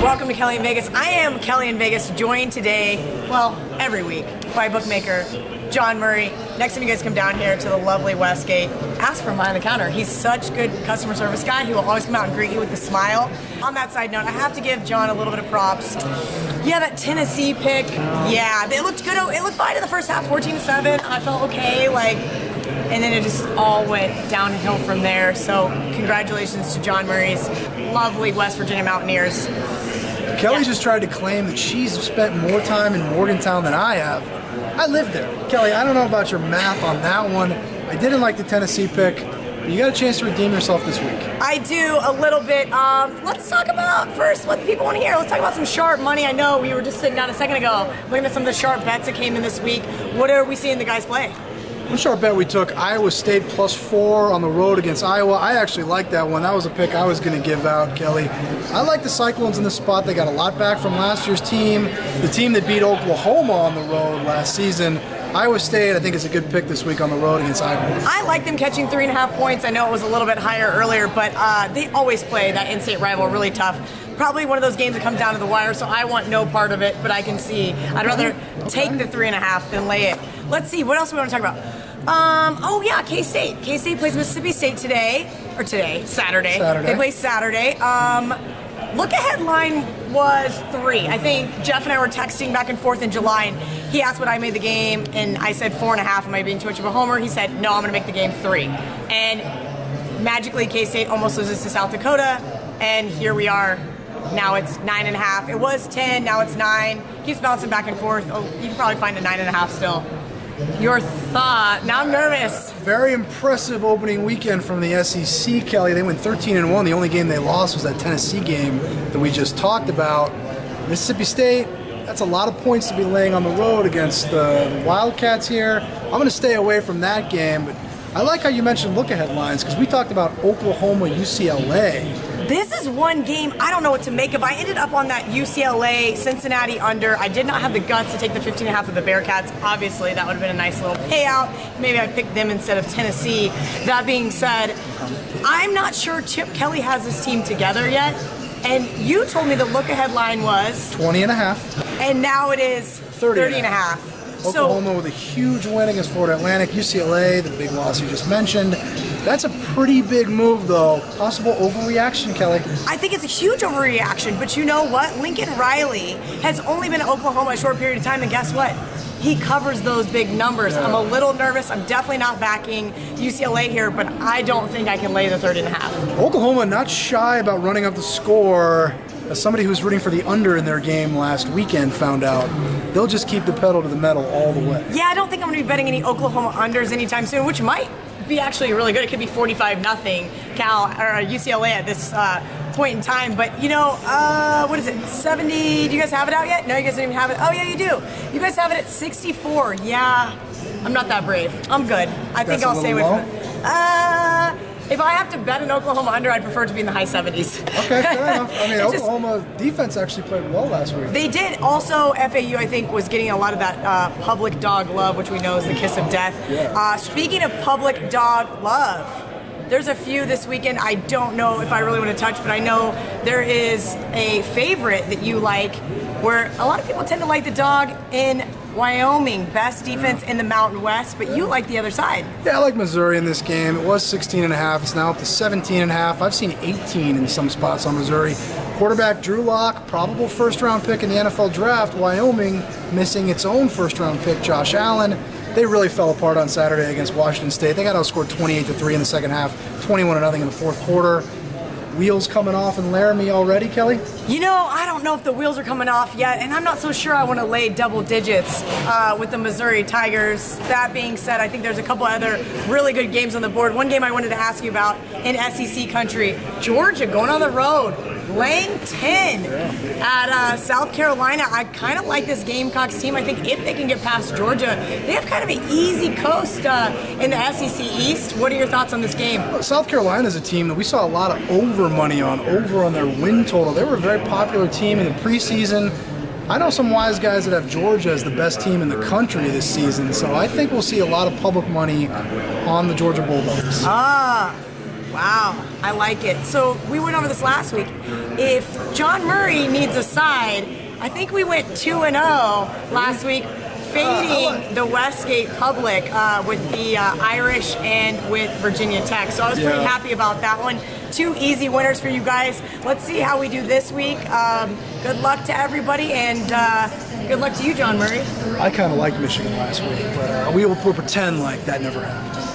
Welcome to Kelly in Vegas. I am Kelly in Vegas, joined today, well, every week, by bookmaker John Murray. Next time you guys come down here to the lovely Westgate, ask for him behind the counter. He's such a good customer service guy. He will always come out and greet you with a smile. On that side note, I have to give John a little bit of props. Yeah, that Tennessee pick, yeah, it looked good. It looked fine in the first half, 14-7. I felt okay, and then it just all went downhill from there. So congratulations to John Murray's lovely West Virginia Mountaineers. Kelly just tried to claim that she's spent more time in Morgantown than I have. I lived there. Kelly, I don't know about your math on that one. I didn't like the Tennessee pick. But you got a chance to redeem yourself this week. I do, a little bit. Let's talk about first what people want to hear. Let's talk about some sharp money. I know we were just sitting down a second ago looking at some of the sharp bets that came in this week. What are we seeing the guys play? One sharp bet we took, Iowa State +4 on the road against Iowa. I actually like that one. That was a pick I was going to give out, Kelly. I like the Cyclones in this spot. They got a lot back from last year's team. The team that beat Oklahoma on the road last season. Iowa State, I think, is a good pick this week on the road against Iowa. I like them catching 3.5 points. I know it was a little bit higher earlier, but they always play that in-state rival really tough. Probably one of those games that comes down to the wire, so I want no part of it, but I can see. I'd rather take the 3.5 than lay it. Let's see, what else do we want to talk about? Oh yeah, K-State. K-State plays Mississippi State Saturday. They play Saturday. Look-ahead line was 3. I think Jeff and I were texting back and forth in July, and he asked what I made the game, and I said 4.5. Am I being too much of a homer? He said, no, I'm going to make the game 3. And magically, K-State almost loses to South Dakota, and here we are. Now it's 9.5. It was 10, now it's 9. Keeps bouncing back and forth. Oh, you can probably find a 9.5 still. Your thought? Now I'm nervous. Very impressive opening weekend from the SEC, Kelly. They went 13-1. The only game they lost was that Tennessee game that we just talked about. Mississippi State, that's a lot of points to be laying on the road against the Wildcats here. I'm going to stay away from that game, but I like how you mentioned look-ahead lines because we talked about Oklahoma, UCLA. This is one game I don't know what to make of. I ended up on that UCLA Cincinnati under. I did not have the guts to take the 15.5 of the Bearcats. Obviously, that would have been a nice little payout. Maybe I picked them instead of Tennessee. That being said, I'm not sure Chip Kelly has his team together yet. And you told me the look-ahead line was 20.5. And now it is 30.5. Oklahoma with a huge win against Florida Atlantic. UCLA, the big loss you just mentioned. That's a pretty big move, though. Possible overreaction, Kelly. I think it's a huge overreaction, but you know what? Lincoln Riley has only been at Oklahoma a short period of time, and guess what? He covers those big numbers. Yeah. I'm a little nervous. I'm definitely not backing UCLA here, but I don't think I can lay the 30.5. Oklahoma not shy about running up the score. As somebody who's rooting for the under in their game last weekend found out, they'll just keep the pedal to the metal all the way. Yeah, I don't think I'm going to be betting any Oklahoma unders anytime soon, which might be actually really good. It could be 45-0 Cal or UCLA at this point in time. But you know, what is it? 70? Do you guys have it out yet? No, you guys don't even have it. Oh yeah, you do. You guys have it at 64. Yeah, I'm not that brave. I'm good. I think I'll stay away from it. If I have to bet an Oklahoma under, I'd prefer it to be in the high 70s. Okay, fair enough. I mean, Oklahoma defense actually played well last week. They did. Also, FAU, I think, was getting a lot of that public dog love, which we know is the kiss of death. Yeah. Speaking of public dog love, there's a few this weekend I don't know if I really want to touch, but I know there is a favorite that you like where a lot of people tend to like the dog in Wyoming, best defense in the Mountain West, but you like the other side. Yeah, I like Missouri in this game. It was 16.5. It's now up to 17.5. I've seen 18 in some spots on Missouri. Quarterback Drew Lock, probable first-round pick in the NFL draft. Wyoming missing its own first-round pick, Josh Allen. They really fell apart on Saturday against Washington State. They got outscored 28-3 in the second half, 21-0 in the fourth quarter. Wheels coming off in Laramie already, Kelly? You know, I don't know if the wheels are coming off yet, and I'm not so sure I want to lay double digits with the Missouri Tigers. That being said, I think there's a couple other really good games on the board. One game I wanted to ask you about in SEC country, Georgia going on the road, laying 10 at South Carolina. I kind of like this Gamecocks team. I think if they can get past Georgia, they have kind of an easy coast in the SEC East. What are your thoughts on this game? South Carolina is a team that we saw a lot of over money on, over on their win total. They were a very popular team in the preseason. I know some wise guys that have Georgia as the best team in the country this season, so I think we'll see a lot of public money on the Georgia Bulldogs. Wow, Wow, I like it. So we went over this last week. If John Murray needs a side, I think we went 2-0 last week, fading the Westgate public with the Irish and with Virginia Tech. So I was pretty happy about that one. 2 easy winners for you guys. Let's see how we do this week. Good luck to everybody, and good luck to you, John Murray. I kind of liked Michigan last week, but we'll pretend like that never happened.